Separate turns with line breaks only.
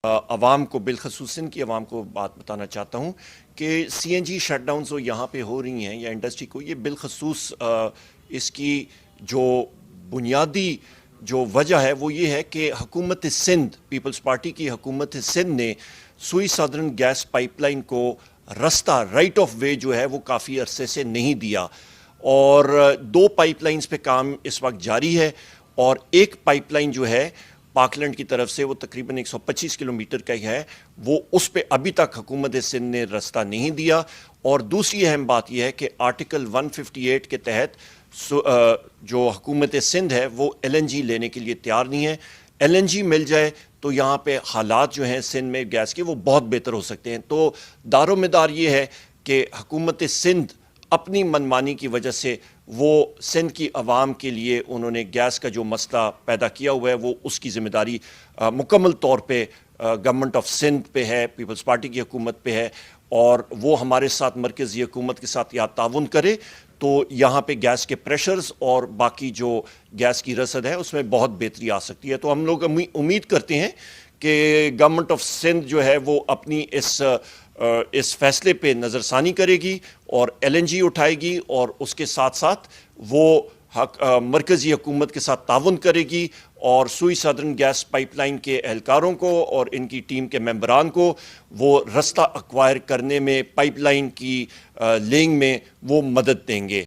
عوام کو بالخصوص سندھ کی عوام کو بات بتانا چاہتا ہوں کہ سی این جی شٹ ڈاؤن جو یہاں پہ ہو رہی ہیں یا انڈسٹری کو یہ بالخصوص اس کی جو بنیادی جو وجہ ہے وہ یہ ہے کہ حکومت سندھ پیپلز پارٹی کی حکومت سندھ نے سوئی سدرن گیس پائپ لائن کو رستہ رائٹ آف وے جو ہے وہ کافی عرصے سے نہیں دیا، اور 2 پائپ لائنز پہ کام اس وقت جاری ہے، اور ایک پائپ لائن جو ہے پاکلینڈ کی طرف سے وہ تقریباً 125 کلومیٹر کا ہی ہے، وہ اس پہ ابھی تک حکومت سندھ نے رستہ نہیں دیا۔ اور دوسری اہم بات یہ ہے کہ آرٹیکل 158 کے تحت جو حکومت سندھ ہے وہ ایل این جی لینے کے لیے تیار نہیں ہے۔ ایل این جی مل جائے تو یہاں پہ حالات جو ہیں سندھ میں گیس کے وہ بہت بہتر ہو سکتے ہیں۔ تو دار و مدار یہ ہے کہ حکومت سندھ اپنی منمانی کی وجہ سے وہ سندھ کی عوام کے لیے انہوں نے گیس کا جو مسئلہ پیدا کیا ہوا ہے وہ اس کی ذمہ داری مکمل طور پہ گورنمنٹ آف سندھ پہ ہے، پیپلز پارٹی کی حکومت پہ ہے، اور وہ ہمارے ساتھ مرکزی حکومت کے ساتھ یا تعاون کرے تو یہاں پہ گیس کے پریشرز اور باقی جو گیس کی رسد ہے اس میں بہت بہتری آ سکتی ہے۔ تو ہم لوگ امید کرتے ہیں کہ گورنمنٹ آف سندھ جو ہے وہ اپنی اس فیصلے پہ نظر ثانی کرے گی اور ایل این جی اٹھائے گی، اور اس کے ساتھ ساتھ وہ مرکزی حکومت کے ساتھ تعاون کرے گی، اور سوئی سدرن گیس پائپ لائن کے اہلکاروں کو اور ان کی ٹیم کے ممبران کو وہ رستہ ایکوائر کرنے میں، پائپ لائن کی لینگ میں وہ مدد دیں گے۔